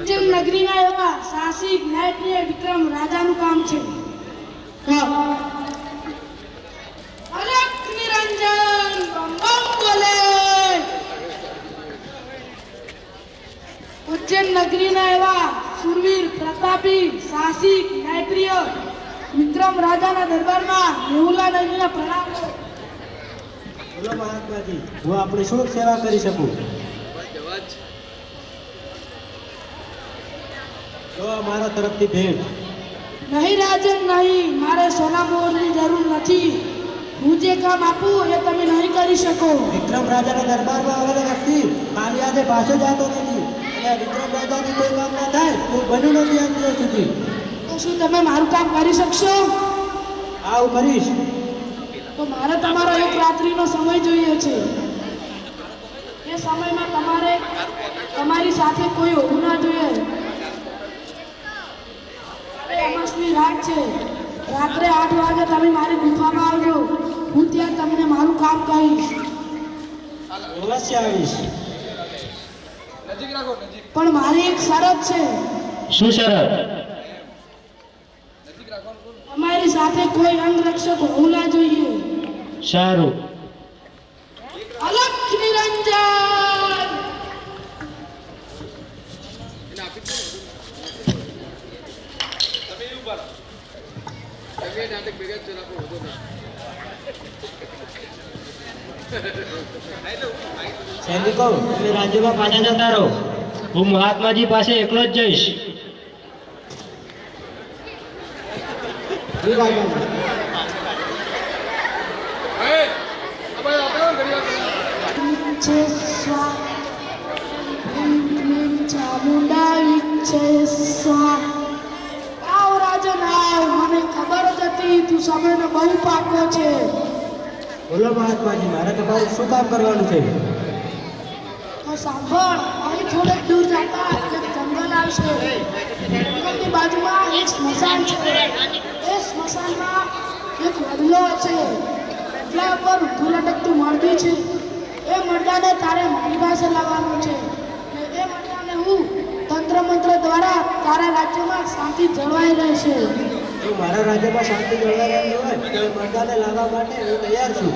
ઉજ્જૈન નગરીના એવા સાહસિક ન્યાયપ્રિય વિક્રમ રાજાનું કામ છે. અલખ નિરંજન બમ બમ બોલે. ઉજ્જૈન નગરીના એવા સુરવીર પ્રતાપી સાહસિક ન્યાયપ્રિય વિક્રમ રાજાના દરબારમાં મેહુલા નદીના પ્રણામ. બોલો મહાત્માજી, હું આપણી શું સેવા કરી શકું? જો મારા તરફથી ભેટ. નહીં રાજન નહીં, મારે સોના મોહરની જરૂર નથી. હું જે કામ આપું એ તમે નહીં કરી શકો. વિક્રમ રાજાના દરબારમાં આવેલો વ્યક્તિ કાલી આજે પાછો જતો નથી અને વિક્રમ રાજાની કોઈ કામ ના થાય તો બન્યું નથી આજ દિવસ સુધી. તો શું તમે મારું કામ કરી શકશો? હા, હું કરીશ. તો મારે તમારો એક રાત્રિનો સમય જોઈએ છે. એ સમયમાં તમારે તમારી સાથે કોઈ હોવું ના જોઈએ. અમાસની રાત છે. રાત્રે 8 વાગે તમે મારી ગુફામાં આવજો. હું ત્યાં તમને મારું કામ કહીશ. અવશ્ય આવીશ. પણ મારી એક શરત છે. શું શરત? તમારી સાથે કોઈ અંગરક્ષક હોવું ના જોઈએ. સારું. અલખ નિરંજન. સૈનિકો, તમે રાજ્યમાં પાછા જતા રહો. હું મહાત્માજી પાસે એકલો જ જઈશ. ચામુંડા વિચ્છે સ્વા. આવ રાજન આવ. મને ખબર જ હતી તું સમયનો બહુ પાકો છે. બોલો મહાત્માજી, મારે તમારું શું કામ કરવાનું છે? તો સાંભળ, અહીં થોડેક દૂર જતા એક જંગલ આવશે. જંગલની બાજુમાં એક સ્મશાન છે. એ સ્મશાનમાં એક વડલો છે. વડલા પર ઊંધું લટકતું મરદું છે. એ મરદાને તારે મારી પાસે લાવવાનું છે. એ મરદાને હું તંત્ર મંત્ર દ્વારા તારા રાજ્યમાં શાંતિ જળવાઈ રહેશે. જો મારા રાજ્યમાં શાંતિ જળવાઈ રહી હોય તો એ મરદાને લાવવા માટે હું તૈયાર છું.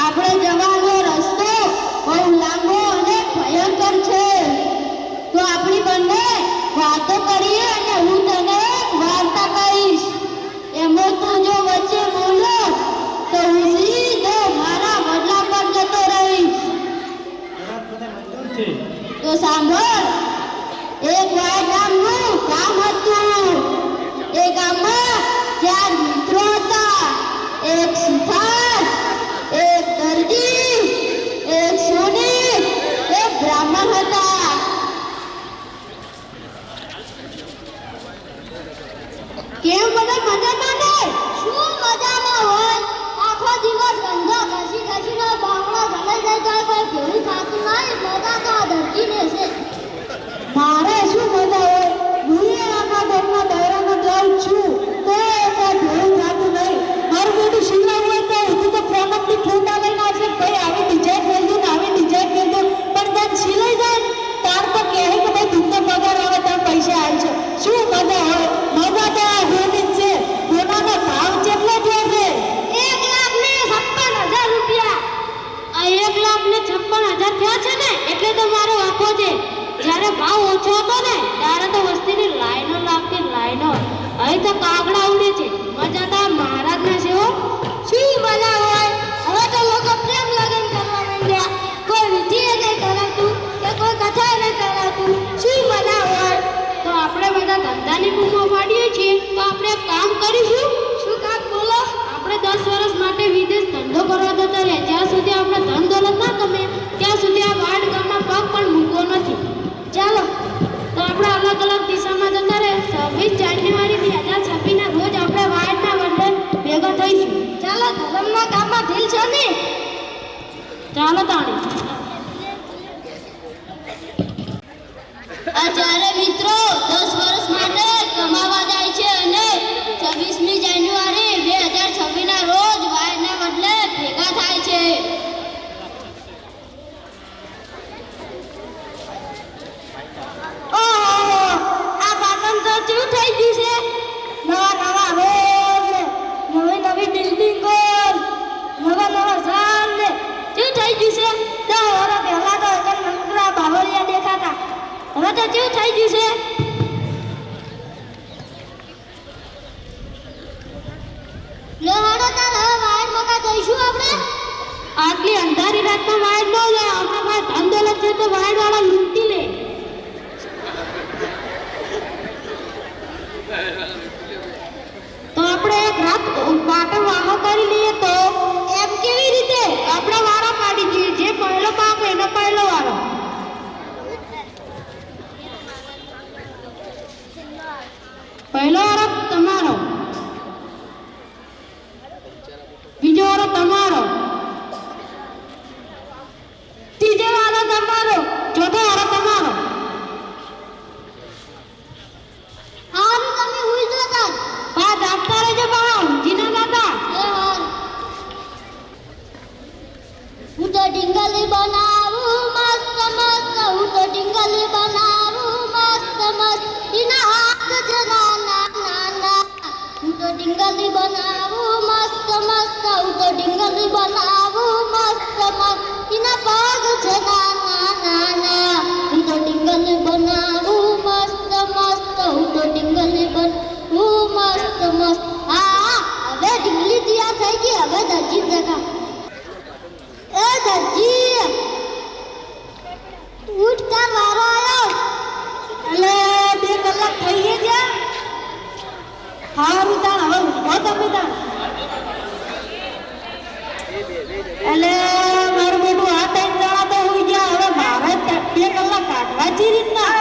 આપણે જવાનો રસ્તો બહુ લાંબો અને ભયંકર છે, તો વાતો કરીએ અને હું તને એક વાર્તા કહીશ. એમાં તું જો વચ્ચે બોલો તો હું સીધો મારા વડલા પર જતો રહીશ. તો સાંભળ, એક વાડ નામનું ગામ હતું. એ ગામમાં 4 મિત્રો હતા. એક સુથાર, એક દરજી, એક સોની, એક બ્રાહ્મણ હતા. કેમ બધા મજામાં ને? શું મજામાં હોય? આખો દિવસ ધંધો ઘસી ઘસીને બાવળો ગળાઈ જાય કોઈ ભેળું થતું નહીં. મજા તો આ દરજીને છે. મારે શું મજા હોય? હું આખા ગામના દાયરામાં જાઉં છું તો કોઈ ભેળું થતું નહીં. મારું બેટું શિવરામ હોય તો હું તો ફોનથી ફોટા લઈને આવશે, ભાઈ આવી ડિઝાઇન કરજો ને આવી ડિઝાઇન કરજો. પણ ત્યાં સિલાઈ જાય તાર તો કહે કે ભાઈ દુઃખનો પગાર આવે તાર પૈસા આવે છે. શું મજા હોય? મજા તો આ હોની જ છે. સોનાનો ભાવ કેટલો થયો છે? 1,56,000 રૂપિયા. આ 1,56,000 થયા છે ને એટલે તો મારો વાંકો છે. જ્યારે ભાવ ઓછો હતો ને ત્યારે તો વસ્તીની લાઈનો લાગતી, લાઈનો. અહીં તો કાગડા ઉડે છે. મજા તો મહારાજના છે હો. શું મજા હોય? હવે તો લોકો પ્રેમ લગન કરવા માંડ્યા. કોઈ વિધિએ નહીં કરાતું કે કોઈ કથાએ નહીં કરાતું. શું મજા હોય? તો આપણે બધા ધંધાની બૂમો પાડીએ છીએ તો આપણે એક કામ કરીશું. શું કામ બોલો? આપણે 10 વર્ષ માટે વિદેશ ધંધો કરવા જતા રહ્યા. જ્યાં સુધી આપણે ધન દોલત ના કમે ત્યાં સુધી આ વાડ ગામમાં પગ પણ મૂકવો નથી. ચાલો તો આપણે અલગ અલગ દિશામાં જતા રહે. 26 જાન્યુઆરી 2026 ના રોજ આપણે વાડના વડે ભેગા થઈશું. ચાલો ધર્મના કામમાં દિલ છે ને? ચાલો તાણી. આ ચારે મિત્રો 10 વર્ષ માટે કમાવા જાય છે અને 26મી જાન્યુઆરી 2026 ના રોજ વાડના બદલે ભેગા થાય છે. ઓહો, આ પાટણ તો કેવું થઈ ગયું છે? નવા નવા રોડ ને નવી નવી બિલ્ડિંગો, નવા નવા ઝાડ ને કેવું થઈ ગયું છે? 10 વર્ષ પહેલા તો એક નંગરા બાવળિયા દેખાતા. હવે તો કેવું થઈ ગયું છે? લે હાડો તાર હવે વાડ મકા જઈશું આપણે. આટલી અંધારી રાતમાં વાડ ન લે. આપણા પાસે ધન દોલત છે તો વાડ વાળા લૂંટી લે. તો આપણે એક રાત પાટણ વાહો કરી લઈએ. તો એમ કેવી રીતે? આપણે વારા પાડી દઈએ. જે પહેલો પાક એનો પહેલો વારો. પહેલો વારો તમારો, બીજો વારો તમારો, ત્રીજો વારો તમારો, ચોથો વારો તમારો. આનું તમે હુઈ જતા બા જાગતા રહેજો. બા ઊંઘી ના જતા. હું તો ડીંગલી બનાવું મસ્ત મસ્ત. હું તો ડીંગલી બનાવું મસ્ત મસ્ત. એના હાથ છે નાના નાના. હું તો ડીંગલી બનાવું મસ્ત મસ્ત. હું તો ડીંગલી બનાવું મસ્ત મસ્ત. એના પગ છે નાના નાના. હું તો ડીંગલી બનાવું મસ્ત મસ્ત. હું તો ડીંગલી બનાવું મસ્ત મસ્ત. હા, હવે ડીંગલી તૈયાર થઈ ગઈ. હવે દરજી જગા. એ દરજી ઉઠ, તાર વારો આવ્યો. એટલે 2 કલાક થઈ ગયા. હારું તાણ હવે ઉઠો તમે તાણ. એટલે મારું બેટું આ ટાઈમ દાડા તો હોઈ ગયા. હવે મારે 2 કલાક કાઢવા છે રીતના.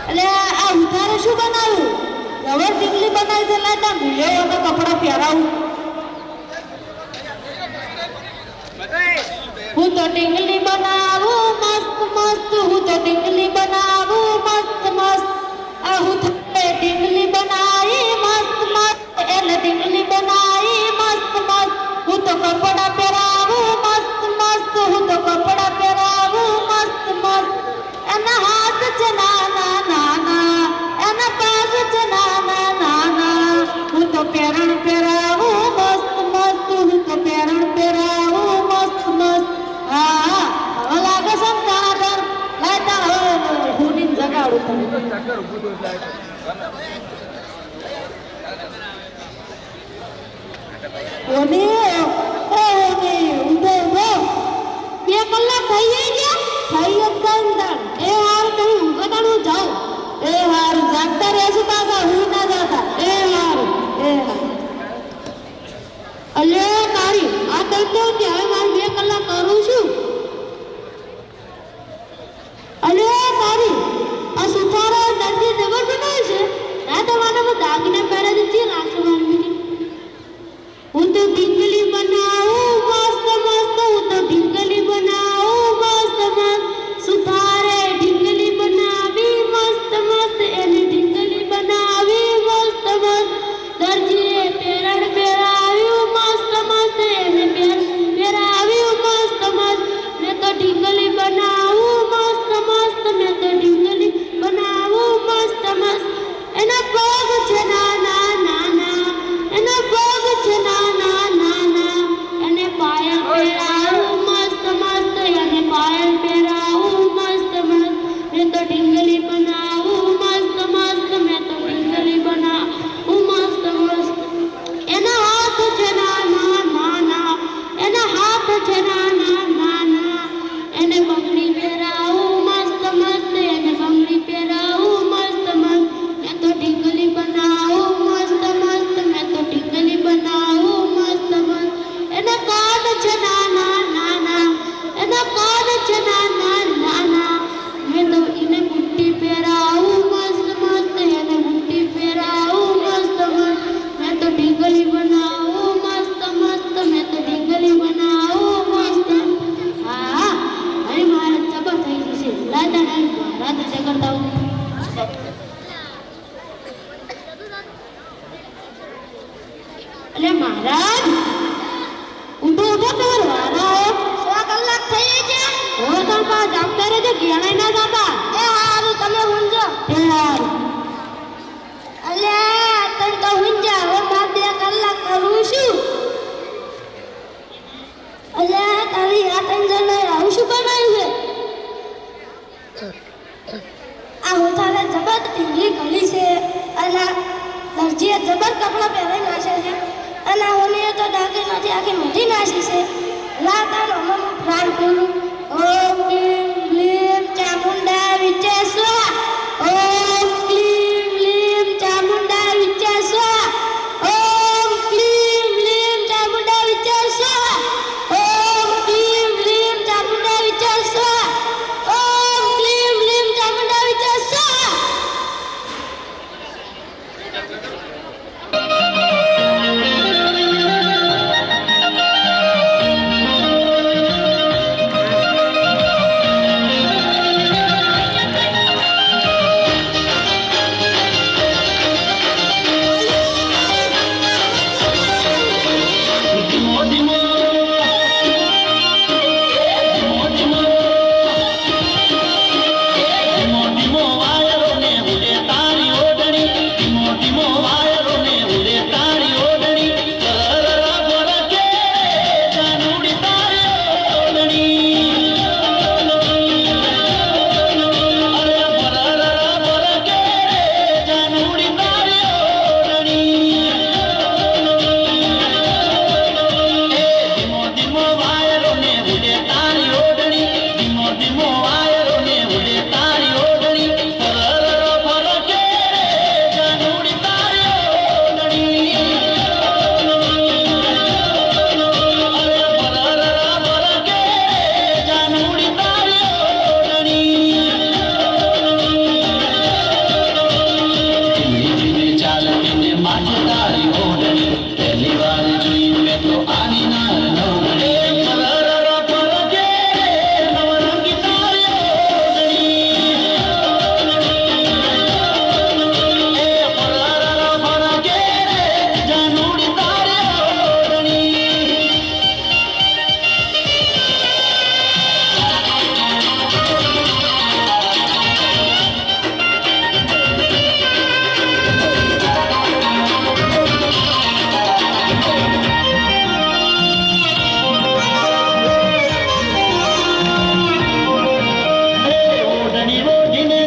એટલે આ ઉધારે શું બનાવ્યું? હવે ટીકલી બનાવી છે. લાતા ભૂલ્યો તો કપડા પહેરાવું. હું તો ટીંગલી બનાવું મસ્ત મસ્ત. હું તો ટીંગલી બનાવું મસ્ત મસ્ત. આ હું ટીંગલી બનાવી મસ્ત મસ્ત. એટલે ટીંગલી બનાવી મસ્ત મસ્ત. હું તો કપડા પહેરાવું મસ્ત મસ્ત. હું તો કપડા પહેરાવું મસ્ત મસ્ત. એના હાથ છે નાના નાના. એના પગ છે નાના નાના. હું તો પહેરણ પહેરાવું મસ્ત મસ્ત. હું તો પહેરણ પહેરાવું મસ્ત મસ્ત. ઓની ઓ ઓની ઊંધો ઊંધો 2 કલાક થઈ ગયા થઈ જ ગંદન એ હાર તમે ઊંઘતાનું જાઓ એ હારું જાગતા રહેશું પાછા હું ના જાતા એ હારું એ હારું અલે તારી આ તો હવે મારે 2 કલાક કરું છું અલે તારી આ સુથારો દર્દી જબર બનાવે છે આ તો મને દાગીના પહેરા દીધી રાખે મારી હું તો ઢીંગલી બનાવું મસ્ત મસ્ત હું તો ઢીંગલી બનાવું મસ્ત મસ્ત સુથારે ઢીંગલી બનાવી મસ્ત મસ્ત એને ઢીંગલી બનાવી મસ્ત મસ્ત દરજીએ પેરણ પહેરાવ્યું મસ્ત મસ્ત એને પહેરાવ્યું મસ્ત મસ્ત મેં તો ઢીંગલી બનાવું મસ્ત મસ્ત મેં તો ઢીંગલી બનાવું મસ્ત મસ્ત એના પગ છે નાના નાના એના પગ છે નાના નાના એને પાયલ પહેરાવું મસ્ત મસ્ત એને પાયલ પહેરાવું મસ્ત મસ્ત મેં તો ઢીંગલી બનાવું મસ્ત મસ્ત મેં તો ઢીંગલી બનાવું મસ્ત મસ્ત એના હાથ છે નાના નાના એના હાથ છે નાના નાના એને બંગડી પહેરાવું મસ્ત મસ્ત એને બંગડી પહેરાવું મસ્ત મસ્ત મેં તો ઢીંગલી બનાવું મસ્ત મસ્ત મેં તો ઢીંગલી બનાવું મસ્ત મસ્ત એના કાન છે નાના નાના એના કાન છે નાના નાના મેં તો એને બુટ્ટી પહેરાવું મસ્ત મસ્ત એને બુટ્ટી પહેરાવું મસ્ત મસ્ત મેં તો ઢીંગલી બનાવું મસ્ત મસ્ત મેં તો ઢીંગલી બનાવું મસ્ત હા હવે મારે જબર થઈ ગઈ છે રાધા રાધા કરતા હું અરે મહારાજ ઊંધો ઊંધો તમારો વારો આવ્યો 100 કલાક થઈ ગયા હો તાર પા જામતા રહેજો ઘેણાઈ ના જાતા એ હારું તમે ઊંઝો એ હારું અલે તને તો ઊંઝા હવે માર 2 કલાક કરું છું અલે તારી આ તંજને આવું શું બનાવ્યું છે આ હોતાને જબર ઢીંગલી કરી છે અને દરજીએ જબર કપડાં પહેરાઈ નાખ્યા છે અને ઓને તો દાગીનાથી આખી મીઠી નાખી છે લાતાનો મમ પ્રાણ કરું ઓમ ક્લીમ ક્લીમ ચામુંડા વિચે સ્વાહા ઓમ ક્લીમ ક્લીમ ચામુંડા વિચે સ્વાહા ઓમ ક્લીમ ક્લીમ ચામુંડા વિચે સ્વાહા ઓમ ક્લીમ ક્લીમ ચામુંડા વિચે સ્વાહા ઓમ ક્લીમ ક્લીમ ચામુંડા વિચે સ્વાહા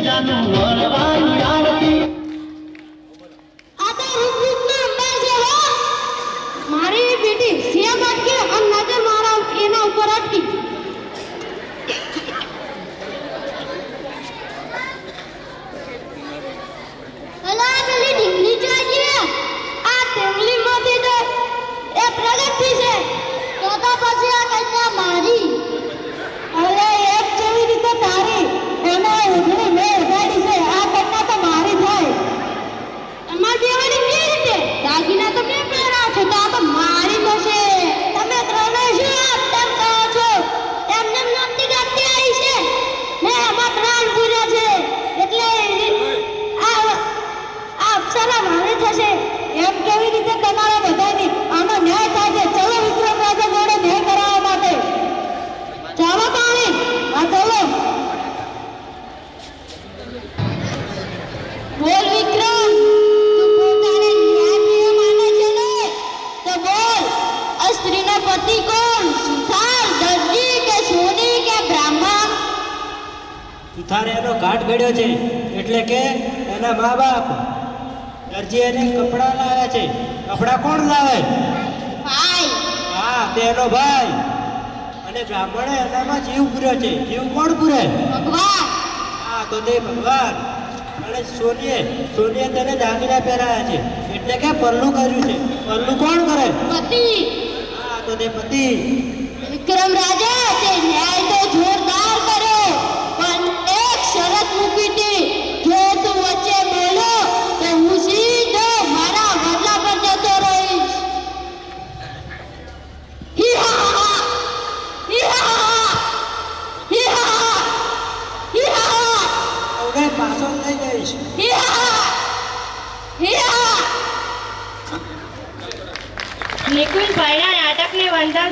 જાનું પાઠ ઘડ્યો છે એટલે કે એના મા બાપ દરજી એને કપડાં લાવે છે. કપડાં કોણ લાવે? ભાઈ હા, તેનો ભાઈ. અને બ્રાહ્મણે એનામાં જીવ પૂર્યો છે. જીવ કોણ પૂરે? ભગવાન હા, તો તે ભગવાન. અને સોનીએ તેને દાગીના પહેરાયા છે એટલે કે પલ્લું કર્યું છે. પલ્લું કોણ કરે? પતિ હા, તો તે પતિ. વિક્રમ રાજા તે ન્યાય તો જોરદાર કર્યો પણ એક શરત મૂકી હતી જો તું વચ્ચે બોલો તો હું સીધો મારા વડલા પર જતો રહીશ. હી હા હા હી હા હા હી હા હા હી હા હા હવે પાછો લઈ જઈશ. હી હા હી હા નિકુંજ ભાઈના નાટકને વંદન